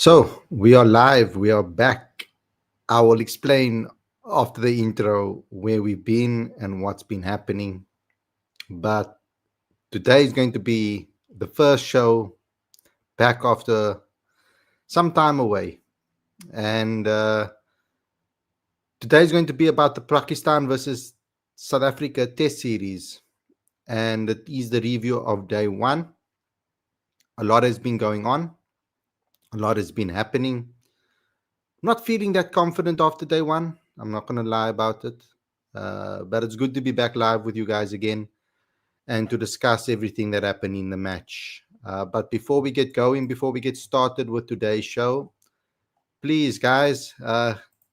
So we are live, we are back. I will explain after the intro where we've been and what's been happening. But today is going to be the first show back after some time away. And today is going to be about the Pakistan versus South Africa Test Series. And it is the review of day one. A lot has been going on, a lot has been happening. Not feeling that confident after day one. I'm not going to lie about it. But it's good to be back live with you guys again and to discuss everything that happened in the match. But before we get going, before we get started with today's show, please, guys,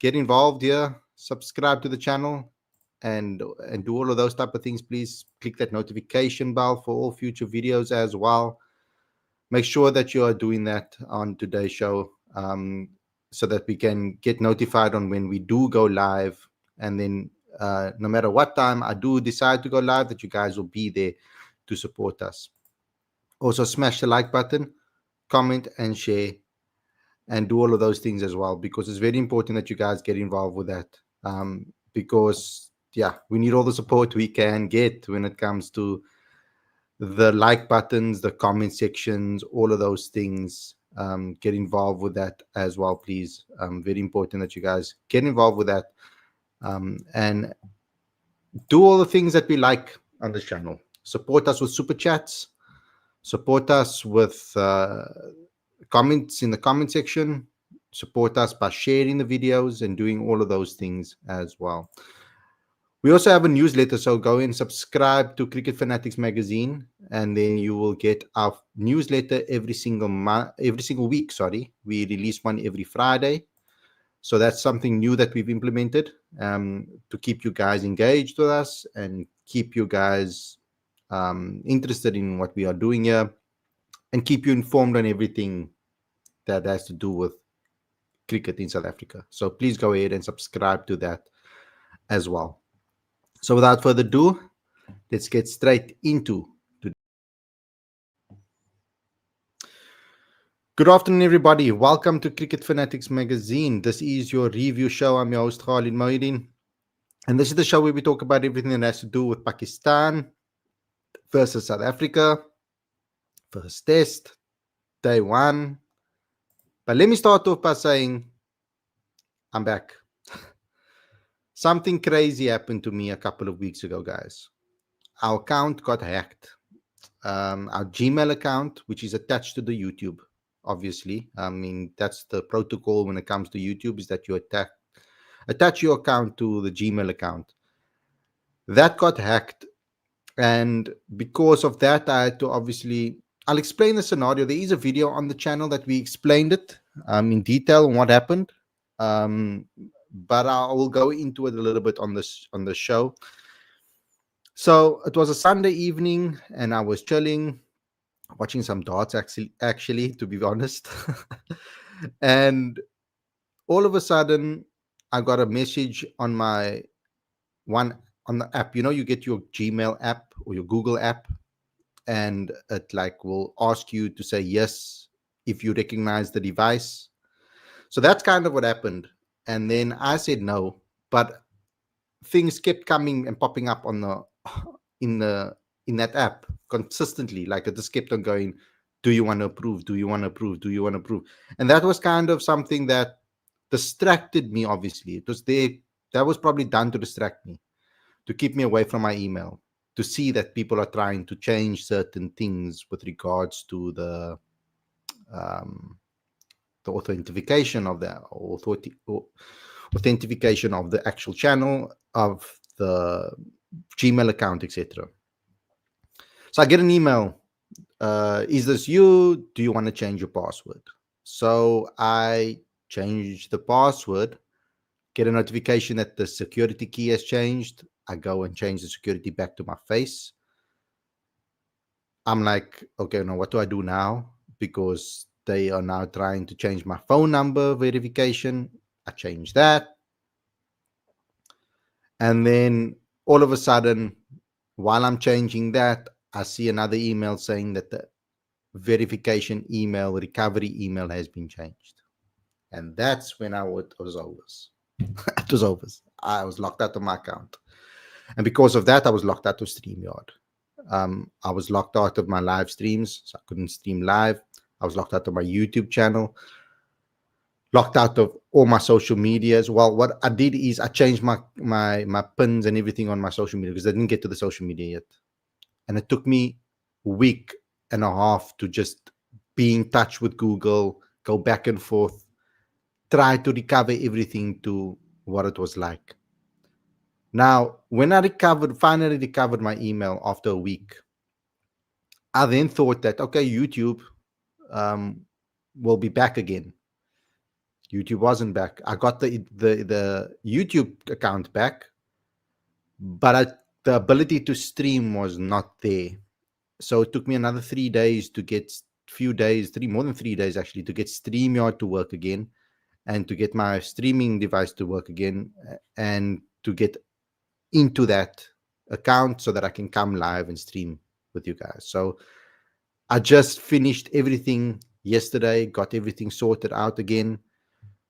get involved here. Subscribe to the channel and do all of those type of things. Please click that notification bell for all future videos as well. Make sure that you are doing that on today's show. So that we can get notified on when we do go live. And then no matter what time I do decide to go live, that you guys will be there to support us. Also, smash the like button, comment and share, and do all of those things as well, because it's very important that you guys get involved with that. Because, yeah, we need all the support we can get when it comes to the like buttons, the comment sections, all of those things. Get involved with that as well, please. Very important that you guys get involved with that, and do all the things that we like on this channel. Support us with super chats, support us with comments in the comment section, support us by sharing the videos and doing all of those things as well. We also have a newsletter, so go and subscribe to Cricket Fanatics magazine, and then you will get our newsletter every single week. We release one every Friday, so that's something new that we've implemented to keep you guys engaged with us and keep you guys interested in what we are doing here, and keep you informed on everything that has to do with cricket in South Africa. So please go ahead and subscribe to that as well. So without further ado, let's get straight into today. Good afternoon, everybody. Welcome to Cricket Fanatics magazine. This is your review show. I'm your host, Khalid, and this is the show where we talk about everything that has to do with Pakistan versus South Africa, first test, day one. But let me start off by saying I'm back. Something crazy happened to me a couple of weeks ago, guys. Our account got hacked. Our Gmail account, which is attached to the YouTube, obviously. I mean, that's the protocol when it comes to YouTube, is that you attach your account to the Gmail account. That got hacked. And because of that, I had to I'll explain the scenario. There is a video on the channel that we explained it in detail on what happened. But I will go into it a little bit on the show. So it was a Sunday evening, and I was chilling, watching some darts, actually, to be honest. And all of a sudden, I got a message on the app. You know, you get your Gmail app or your Google app, and it will ask you to say yes if you recognize the device. So that's kind of what happened. And then I said no, but things kept coming and popping up in that app consistently. Like it just kept on going, do you want to approve? Do you want to approve? Do you want to approve? And that was kind of something that distracted me, obviously. It was there. That was probably done to distract me, to keep me away from my email, to see that people are trying to change certain things with regards to the authentication of authentication of the actual channel, of the Gmail account, etc. So I get an email. Is this you? Do you want to change your password? So I change the password, get a notification that the security key has changed. I go and change the security back to my face. I'm like, okay, now what do I do now? Because they are now trying to change my phone number verification. I change that. And then all of a sudden, while I'm changing that, I see another email saying that the verification email, recovery email has been changed. And that's when it was over. It was over. I was locked out of my account. And because of that, I was locked out of StreamYard. I was locked out of my live streams, so I couldn't stream live. I was locked out of my YouTube channel, locked out of all my social medias. Well, what I did is I changed my pins and everything on my social media because I didn't get to the social media yet. And it took me a week and a half to just be in touch with Google, go back and forth, try to recover everything to what it was like. Now, when I finally recovered my email after a week, I then thought that, okay, YouTube will be back again. YouTube wasn't back. I got the YouTube account back, but the ability to stream was not there. So it took me another 3 days to get more than 3 days actually, to get StreamYard to work again and to get my streaming device to work again and to get into that account so that I can come live and stream with you guys. So I just finished everything yesterday, got everything sorted out again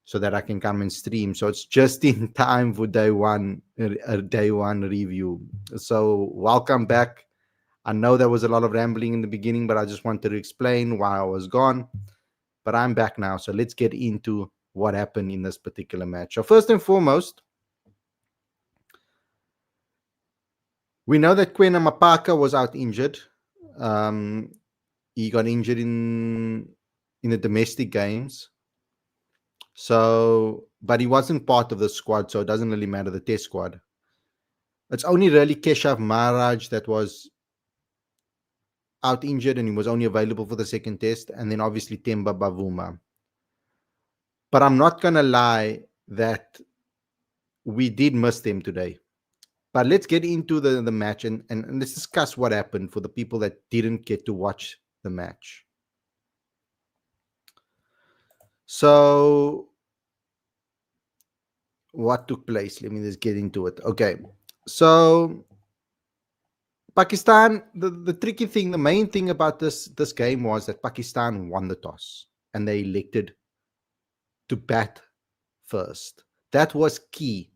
so that I can come and stream. So it's just in time for day one review. So welcome back. I know there was a lot of rambling in the beginning, but I just wanted to explain why I was gone. But I'm back now. So let's get into what happened in this particular match. So first and foremost, we know that Kwena Mapaka was out injured. He got injured in the domestic games. So, but he wasn't part of the squad, so it doesn't really matter, the test squad. It's only really Keshav Maharaj that was out injured and he was only available for the second test, and then obviously Temba Bavuma. But I'm not going to lie that we did miss them today. But let's get into the match and let's discuss what happened for the people that didn't get to watch the match. So, what took place? Let me just get into it. Okay. So, Pakistan, the tricky thing, the main thing about this game was that Pakistan won the toss and they elected to bat first. That was key.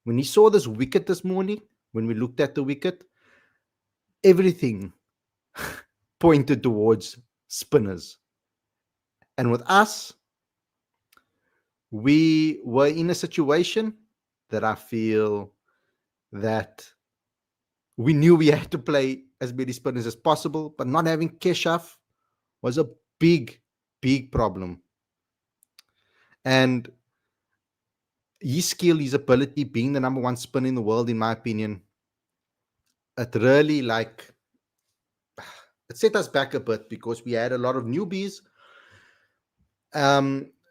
When we saw this wicket this morning, when we looked at the wicket, everything pointed towards spinners. And with us, we were in a situation that I feel that we knew we had to play as many spinners as possible, but not having Keshav was a big, big problem. And his skill, his ability, being the number one spinner in the world, in my opinion, it really it set us back a bit because we had a lot of newbies.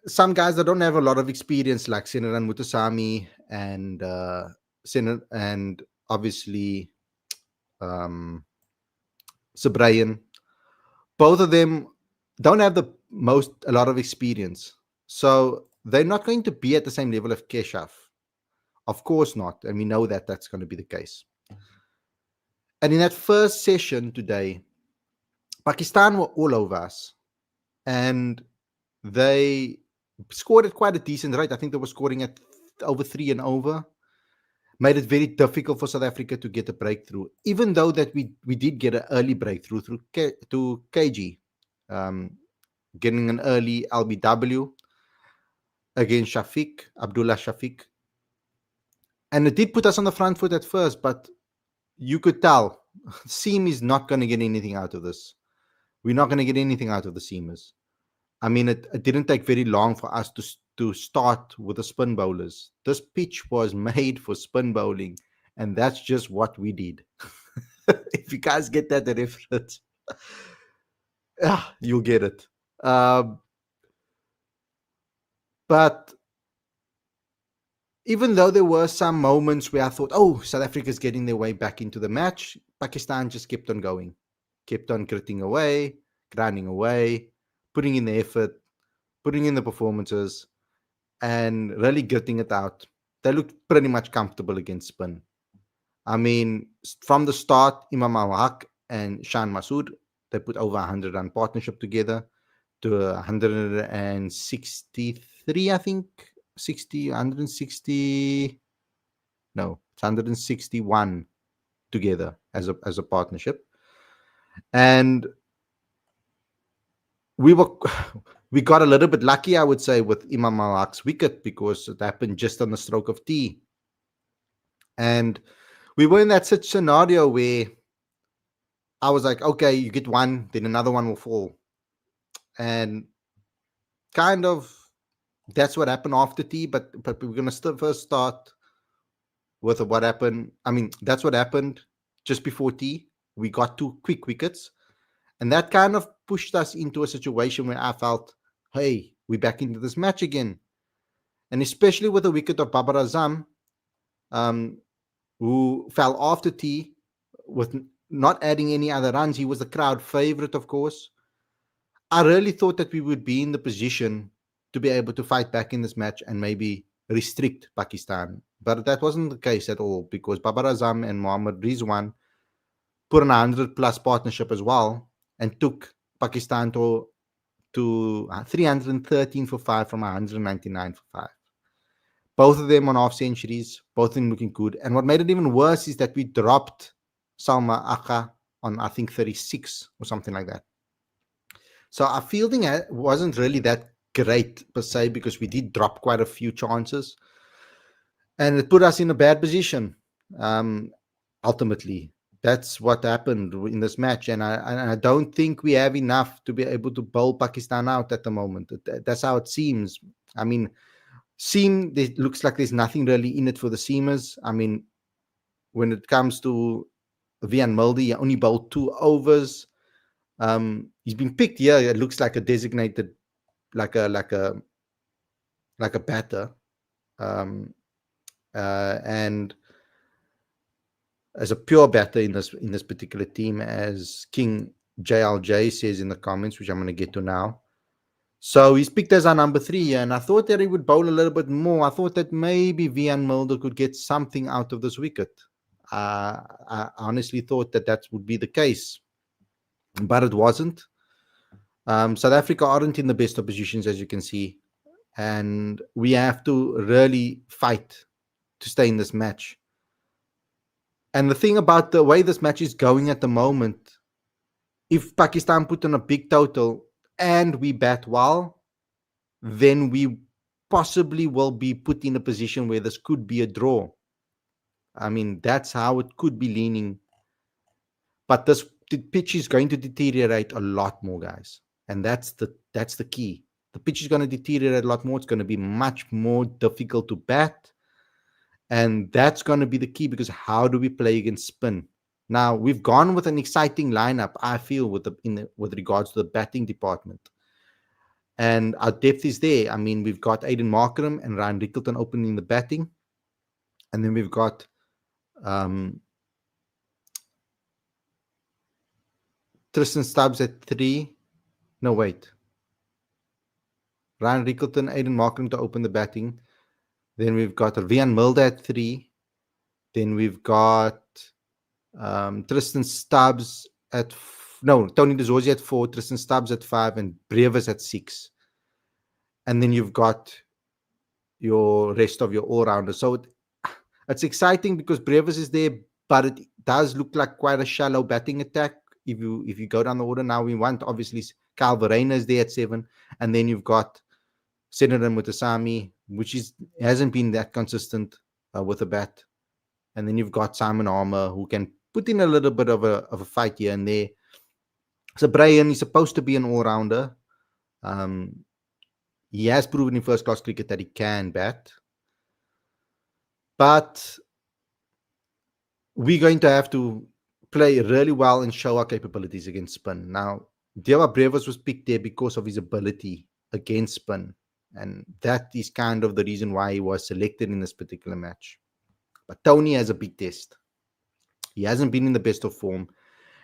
Some guys that don't have a lot of experience, like Senaran Mutusami and obviously Sabrayan. Both of them don't have a lot of experience. So they're not going to be at the same level of Keshav. Of course not. And we know that that's going to be the case. And in that first session today, Pakistan were all over us. And they scored at quite a decent rate. I think they were scoring at over 3 and over. Made it very difficult for South Africa to get a breakthrough, even though that we did get an early breakthrough to KG, getting an early LBW against Abdullah Shafiq. And it did put us on the front foot at first, but you could tell Seam is not going to get anything out of this. We're not going to get anything out of the Seamers. I mean, it didn't take very long for us to start with the spin bowlers. This pitch was made for spin bowling, and that's just what we did. If you guys get that reference, you'll get it. But even though there were some moments where I thought, oh, South Africa's getting their way back into the match, Pakistan just kept on going, kept on gritting away, grinding away, putting in the effort, putting in the performances, and really gritting it out. They looked pretty much comfortable against spin. I mean, from the start, Imam Al-Haq and Shan Masood, they put over 100 run partnership together. to 163, I think. 60, 160. No, it's 161 together as a partnership. And we were we got a little bit lucky, I would say, with Imam Al-Haq's wicket because it happened just on the stroke of tea. And we were in that such scenario where I was like, okay, you get one, then another one will fall. And kind of that's what happened after tea, but we're gonna first start with what happened. I mean, that's what happened just before tea. We got two quick wickets, and that kind of pushed us into a situation where I felt, hey, we're back into this match again. And especially with the wicket of Babar Azam, um, who fell after tea with not adding any other runs. He was the crowd favorite, of course. I really thought that we would be in the position to be able to fight back in this match and maybe restrict Pakistan. But that wasn't the case at all because Babar Azam and Mohammad Rizwan put an 100 plus partnership as well and took Pakistan to 313 for 5 from 199 for 5. Both of them on half centuries, both of them looking good. And what made it even worse is that we dropped Salma Aka on, I think, 36 or something like that. So our fielding wasn't really that great per se because we did drop quite a few chances. And it put us in a bad position, ultimately. That's what happened in this match. And I don't think we have enough to be able to bowl Pakistan out at the moment. That's how it seems. I mean, it looks like there's nothing really in it for the seamers. I mean, when it comes to Vian Mulder, he only bowled 2 overs. He's been picked here. It looks like a designated, like a batter, and as a pure batter in this particular team, as King JLJ says in the comments, which I'm going to get to now. So he's picked as our number 3, and I thought that he would bowl a little bit more. I thought that maybe Vian Mulder could get something out of this wicket. I honestly thought that would be the case, but it wasn't. South Africa aren't in the best of positions, as you can see, and we have to really fight to stay in this match. And the thing about the way this match is going at the moment, if Pakistan put on a big total and we bat well, then we possibly will be put in a position where this could be a draw. I mean, that's how it could be leaning. But the pitch is going to deteriorate a lot more, guys. And that's the key. The pitch is going to deteriorate a lot more. It's going to be much more difficult to bat. And that's going to be the key, because how do we play against spin? Now, we've gone with an exciting lineup, I feel, with regards to the batting department. And our depth is there. I mean, we've got Aiden Markram and Ryan Rickleton opening the batting. And then we've got Tristan Stubbs at 3. No, wait. Ryan Rickleton, Aiden Markram to open the batting. Then we've got Vian Mulder at 3. Then we've got Tristan Stubbs at... Tony DeZorzi at 4, Tristan Stubbs at 5, and Brevis at 6. And then you've got your rest of your all-rounders. So it's exciting because Brevis is there, but it does look like quite a shallow batting attack. If you go down the order now, we want, obviously, Kyle Verreynne is there at 7, and then you've got Senator Mutasami, which hasn't been that consistent with a bat. And then you've got Simon Armour, who can put in a little bit of a fight here and there. So Brian is supposed to be an all-rounder. He has proven in first-class cricket that he can bat. But we're going to have to play really well and show our capabilities against spin. Now, Deva Brevis was picked there because of his ability against spin. And that is kind of the reason why he was selected in this particular match. But Tony has a big test. He hasn't been in the best of form,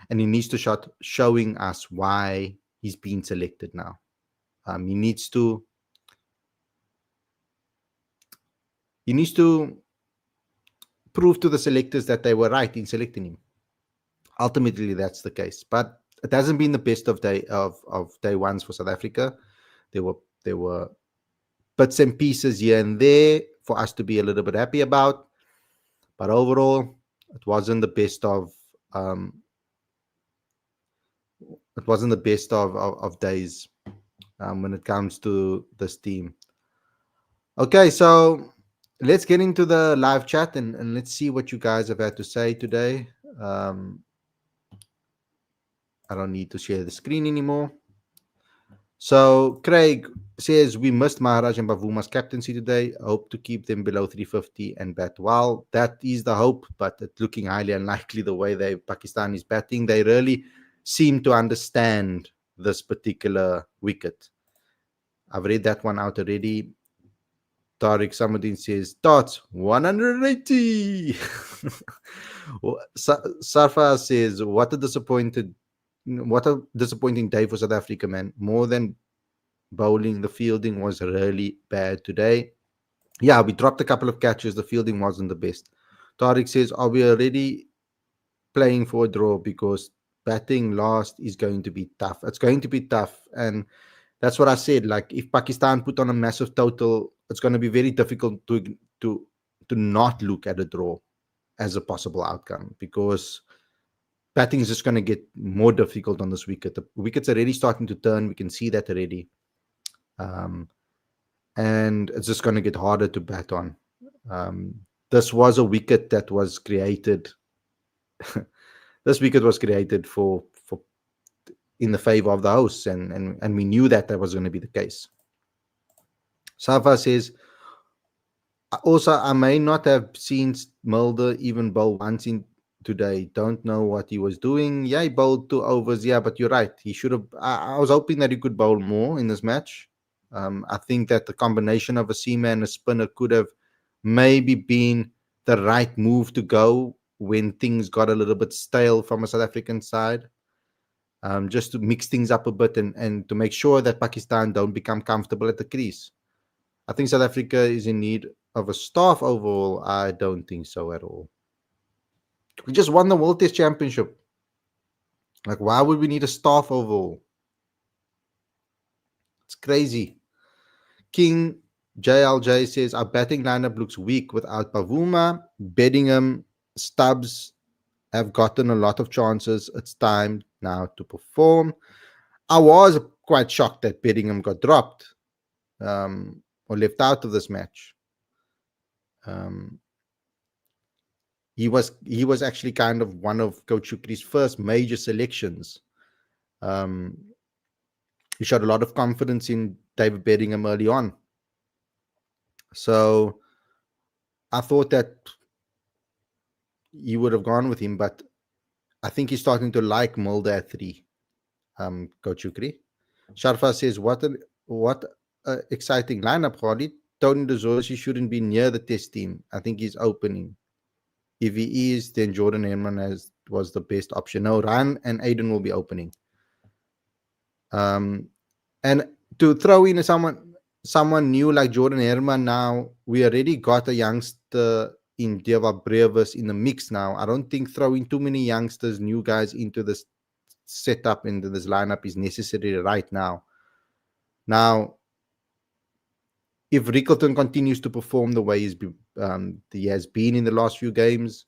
and he needs to start showing us why he's been selected now. He needs to prove to the selectors that they were right in selecting him. Ultimately, that's the case. But it hasn't been the best of day ones for South Africa. There were bits and pieces here and there for us to be a little bit happy about, but overall, it wasn't the best of um, it wasn't the best of days when it comes to this team. Okay, so let's get into the live chat and let's see what you guys have had to say today. Um, I don't need to share the screen anymore. So Craig says we missed Maharaj and Bavuma's captaincy today. Hope to keep them below 350 and bat well. That is the hope, but it's looking highly unlikely the way Pakistan is batting. They really seem to understand this particular wicket. I've read that one out already. Tariq Samuddin says, Dots 180. Sarfa says, what a disappointing day for South Africa, man. More than bowling, the fielding was really bad today. Yeah, we dropped a couple of catches. The fielding wasn't the best. Tariq says, are we already playing for a draw? Because batting last is going to be tough. It's going to be tough. And that's what I said. Like, if Pakistan put on a massive total, it's going to be very difficult to not look at a draw as a possible outcome, because batting is just going to get more difficult on this wicket. The wicket's already starting to turn. We can see that already. And it's just going to get harder to bat on. This was a wicket that was created. This wicket was created for in the favor of the hosts, and we knew that was going to be the case. Safa says, also, I may not have seen Mulder even bowl once in today. Don't know what he was doing. Yeah, he bowled 2 overs. Yeah, but you're right. He should have. I was hoping that he could bowl more in this match. I think that the combination of a seamer and a spinner could have maybe been the right move to go when things got a little bit stale from a South African side. Just to mix things up a bit and to make sure that Pakistan don't become comfortable at the crease. I think South Africa is in need of a staff overall. I don't think so at all. We just won the World Test Championship. Like, why would we need a staff overall? It's crazy. King JLJ says, our batting lineup looks weak without Pavuma. Beddingham, Stubbs have gotten a lot of chances. It's time now to perform. I was quite shocked that Beddingham got dropped or left out of this match. He was actually kind of one of Coach Shukri's first major selections. He showed a lot of confidence in David Beddingham early on. So I thought that he would have gone with him, but I think he's starting to like Mulder at 3. Coach Shukri. Sharfa says, what exciting lineup, Khalid. Tony DeZorzi shouldn't be near the test team. I think he's opening. If he is, then Jordan Herman was the best option. No, Ryan and Aiden will be opening. And to throw in someone new like Jordan Herman now, we already got a youngster in Deva Brevis in the mix now. I don't think throwing too many youngsters, new guys into this setup, into this lineup is necessary right now. Now, if Rickleton continues to perform the way he has been in the last few games,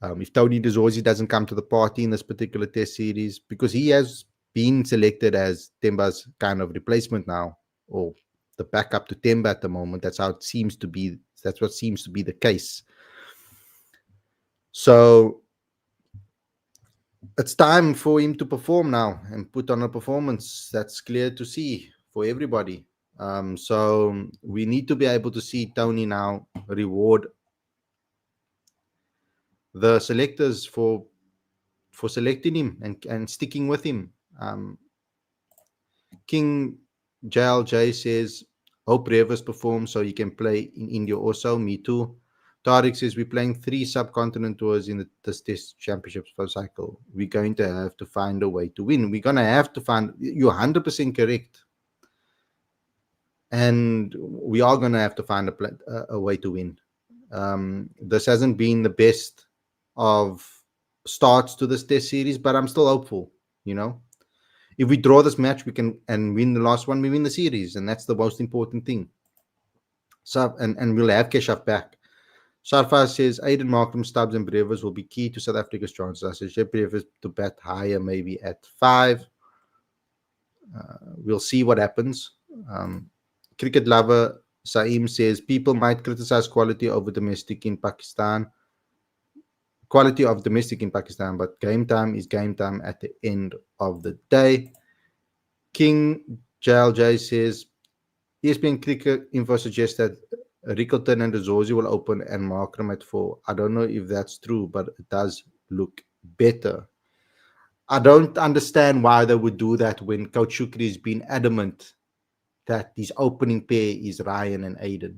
if Tony DeZorzi doesn't come to the party in this particular test series, because he has been selected as Temba's kind of replacement now, or the backup to Temba at the moment. That's what seems to be the case. So it's time for him to perform now and put on a performance that's clear to see for everybody. So we need to be able to see Tony now reward the selectors for selecting him and sticking with him. King JLJ says, hope Rivers performs so he can play in India also. Me too. Tariq says, we're playing 3 subcontinent tours in this test championships for cycle. We're going to have to find a way to win. We're going to have to find, you're 100% correct. And we are going to have to find a way to win. This hasn't been the best of starts to this test series, but I'm still hopeful. You know, if we draw this match, we can and win the last one, we win the series, and that's the most important thing. So and we'll have Keshav back. Sharfa says Aiden Markham, Stubbs, and Brevers will be key to South Africa's chances. I suggest Brevers to bat higher, maybe at 5. We'll see what happens. Cricket lover Saeem says people might criticize quality of domestic in Pakistan, but game time is game time at the end of the day. King JLJ says ESPN Cricket Info suggests that Rickleton and Zorzi will open and Markram at 4. I don't know if that's true, but it does look better. I don't understand why they would do that when Coach Shukri has been adamant that his opening pair is Ryan and Aiden.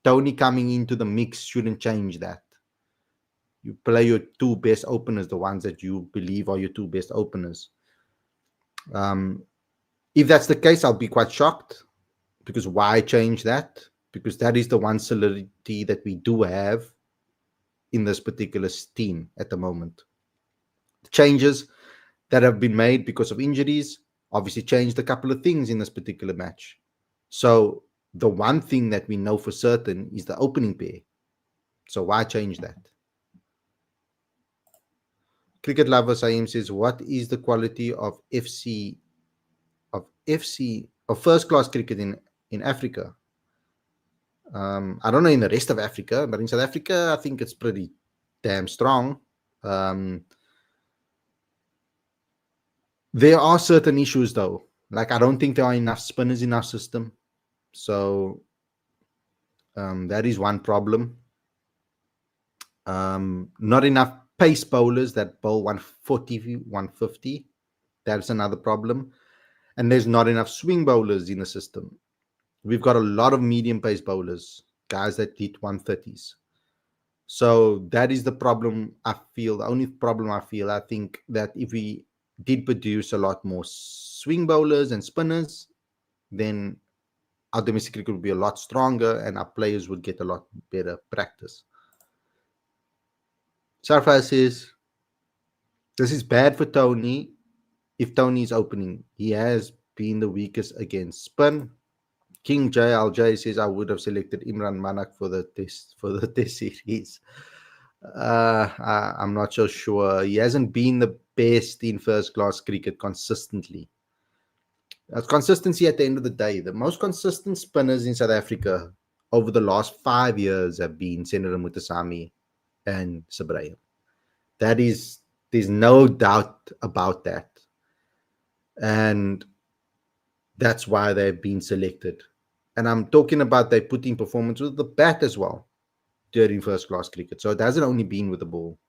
Tony coming into the mix shouldn't change that. You play your 2 best openers, the ones that you believe are your 2 best openers. If that's the case, I'll be quite shocked, because why change that? Because that is the one solidity that we do have in this particular team at the moment. The changes that have been made because of injuries obviously changed a couple of things in this particular match. So the one thing that we know for certain is the opening pair. So why change that? Cricket lover Saeem says, what is the quality of first class cricket in Africa? I don't know in the rest of Africa, but in South Africa, I think it's pretty damn strong. There are certain issues though. Like, I don't think there are enough spinners in our system. So that is one problem. Not enough pace bowlers that bowl 140, 150. That's another problem. And there's not enough swing bowlers in the system. We've got a lot of medium pace bowlers, guys that hit 130s. So that is the problem I feel. The only problem I feel, I think that if we did produce a lot more swing bowlers and spinners, then our domestic cricket would be a lot stronger and our players would get a lot better practice. Sarfaz says, this is bad for Tony if Tony is opening. He has been the weakest against spin. King JLJ says, I would have selected Imran Manak for the test series. I'm not so sure. He hasn't been the best in first class cricket consistently. Consistency at the end of the day. The most consistent spinners in South Africa over the last 5 years have been Senator Mutasamy and Sabrayam. There's no doubt about that. And that's why they've been selected. And I'm talking about they put in performance with the bat as well during first class cricket. So it hasn't only been with the ball.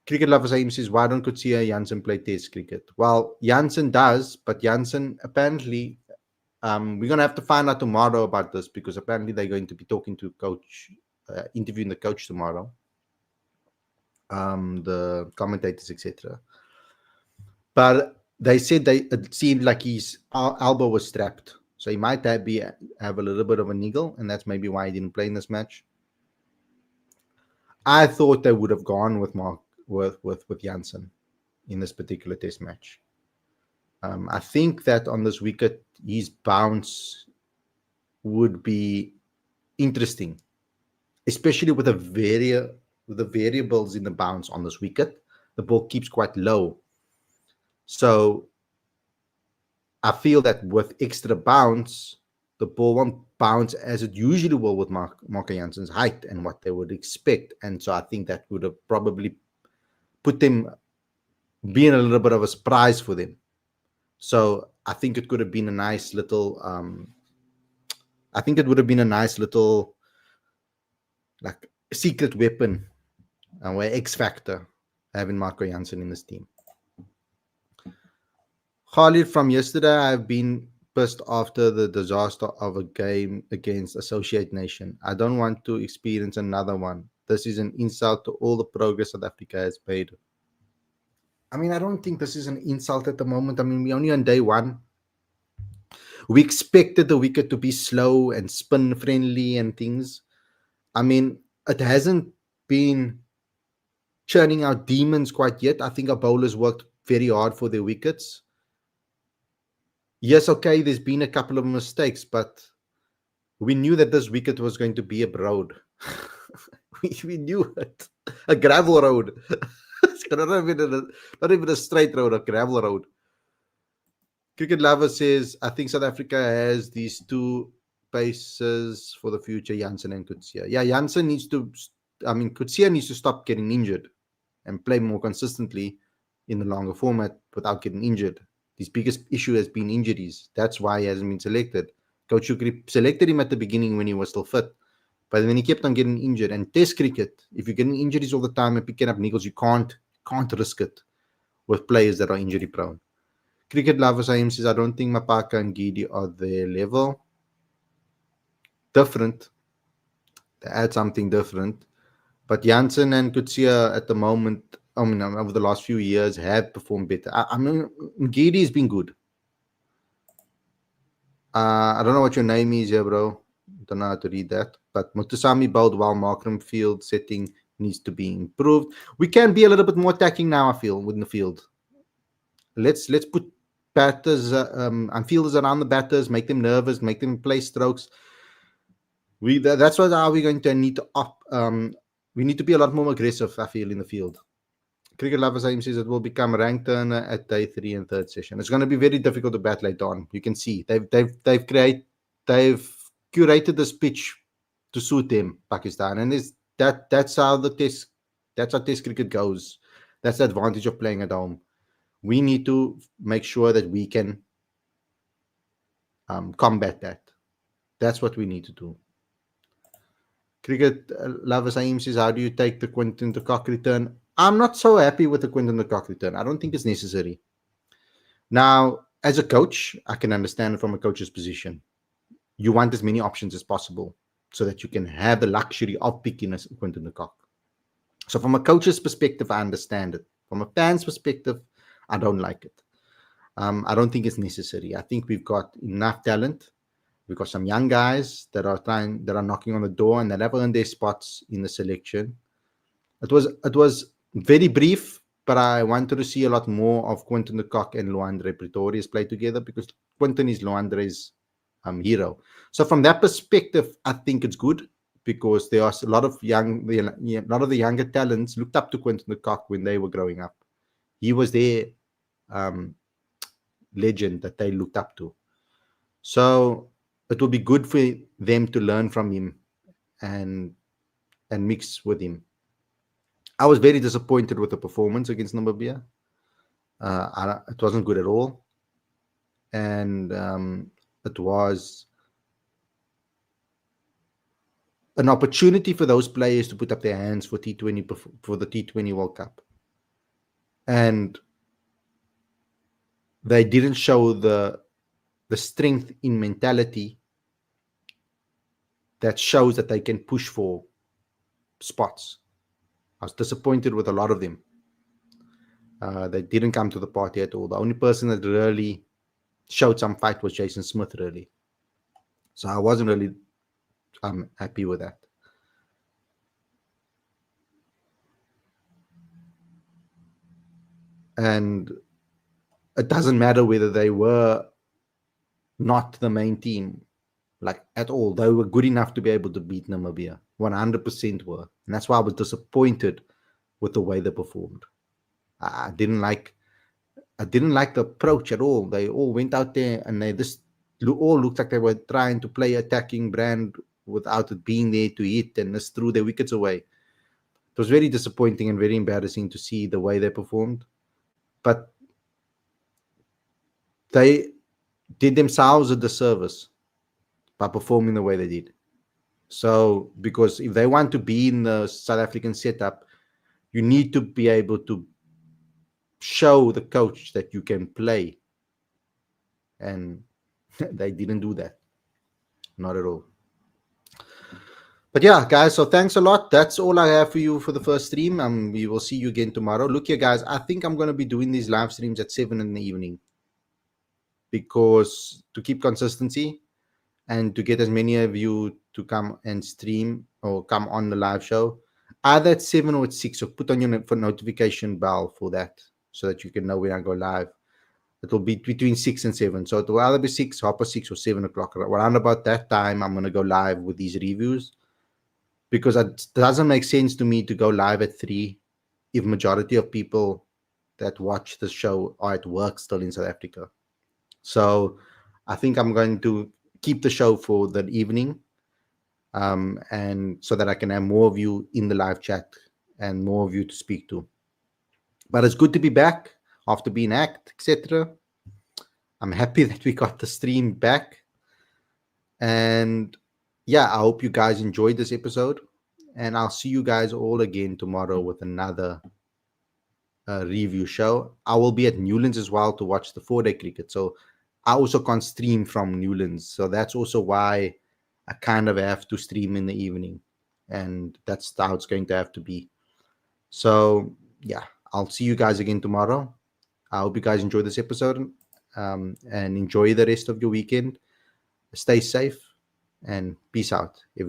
Cricket lover Saeem says, why don't Kutsia Janssen play test cricket? Well, Janssen does, but Janssen apparently, we're going to have to find out tomorrow about this, because apparently they're going to be talking to coach, interviewing the coach tomorrow, the commentators, etc. But they said it seemed like his elbow was strapped. So he might have a little bit of a niggle, and that's maybe why he didn't play in this match. I thought they would have gone with Janssen in this particular test match. I think that on this wicket, his bounce would be interesting, especially with the variables in the bounce on this wicket. The ball keeps quite low. So I feel that with extra bounce, the ball won't bounce as it usually will with Marco Janssen's height and what they would expect. And so I think that would have probably put them being a little bit of a surprise for them. So I think it could have been a nice little, like secret weapon or X factor having Marco Janssen in this team. Khalid from yesterday, I've been pissed after the disaster of a game against Associate Nation. I don't want to experience another one. This is an insult to all the progress South Africa has made. I mean, I don't think this is an insult at the moment. I mean, we're only on day one. We expected the wicket to be slow and spin friendly and things. I mean, it hasn't been churning out demons quite yet. I think our bowlers worked very hard for their wickets. Yes, okay, there's been a couple of mistakes, but we knew that this wicket was going to be a road. we knew it. A gravel road. It's not even a straight road, a gravel road. Cricket Lover says, I think South Africa has these two paces for the future, Janssen and Kutsia. Yeah, Janssen needs to, Kutsia needs to stop getting injured and play more consistently in the longer format without getting injured. His biggest issue has been injuries. That's why he hasn't been selected. Coach Shukri selected him at the beginning when he was still fit, but then he kept on getting injured. And Test cricket, if you're getting injuries all the time and picking up niggles, you can't risk it with players that are injury prone. Cricket Lovers IM says, I don't think Mapaka and Gidi are their level. Different. They add something different. But Janssen and Kutsia at the moment, over the last few years, have performed better. Gidi has been good. I don't know what your name is here, bro. Don't know how to read that. But Mutusami bowled while Markram field setting needs to be improved. We can be a little bit more attacking now, I feel, within the field. Let's put batters and fielders around the batters, make them nervous, make them play strokes. That's what how we're going to need to up. We need to be a lot more aggressive, I feel, in the field. Cricket Lovers Aim says it will become rank turner at day 3 and 3rd session. It's going to be very difficult to bat later on. You can see they've curated this pitch to suit them, Pakistan, and that's how test cricket goes. That's the advantage of playing at home. We need to make sure that we can combat that. That's what we need to do. Cricket Lovers Aim says, how do you take the Quinton de Kock return? I'm not so happy with the Quinton de Kock return. I don't think it's necessary. Now, as a coach, I can understand it from a coach's position. You want as many options as possible so that you can have the luxury of picking a Quinton de Kock. So from a coach's perspective, I understand it. From a fan's perspective, I don't like it. I don't think it's necessary. I think we've got enough talent. We've got some young guys that are knocking on the door and that have earned their spots in the selection. It was very brief, but I wanted to see a lot more of Quinton de Kock and Luandre Pretorius play together because Quinton is Luandre's hero. So from that perspective, I think it's good because there are a lot of the younger talents looked up to Quinton de Kock when they were growing up. He was their legend that they looked up to. So it will be good for them to learn from him and mix with him. I was very disappointed with the performance against Namibia. It wasn't good at all. And it was an opportunity for those players to put up their hands for T20 for the T20 World Cup. And they didn't show the strength in mentality that shows that they can push for spots. I was disappointed with a lot of them. They didn't come to the party at all. The only person that really showed some fight was Jason Smith, really. So I wasn't really happy with that. And it doesn't matter whether they were not the main team, like at all. They were good enough to be able to beat Namibia. 100% were. And that's why I was disappointed with the way they performed. I didn't like the approach at all. They all went out there and they just all looked like they were trying to play attacking brand without it being there to hit and just threw their wickets away. It was very disappointing and very embarrassing to see the way they performed. But they did themselves a disservice by performing the way they did. So, because if they want to be in the South African setup, you need to be able to show the coach that you can play. And they didn't do that. Not at all. But yeah, guys, so thanks a lot. That's all I have for you for the first stream. We will see you again tomorrow. Look here, guys, I think I'm going to be doing these live streams at 7 in the evening because to keep consistency and to get as many of you to come and stream or come on the live show, either at 7 or at 6. So put on your notification bell for that. so that you can know when I go live. It will be between 6 and 7. So it will either be 6, 6:30, or 7 o'clock. Around about that time, I'm gonna go live with these reviews, because it doesn't make sense to me to go live at 3 if majority of people that watch the show are at work still in South Africa. So I think I'm going to keep the show for the evening, and so that I can have more of you in the live chat and more of you to speak to. But it's good to be back after being hacked, etc. I'm happy that we got the stream back. And yeah, I hope you guys enjoyed this episode. And I'll see you guys all again tomorrow with another review show. I will be at Newlands as well to watch the 4-day cricket. So I also can't stream from Newlands. So that's also why I kind of have to stream in the evening. And that's how it's going to have to be. So yeah, I'll see you guys again tomorrow. I hope you guys enjoy this episode, and enjoy the rest of your weekend. Stay safe and peace out, everyone.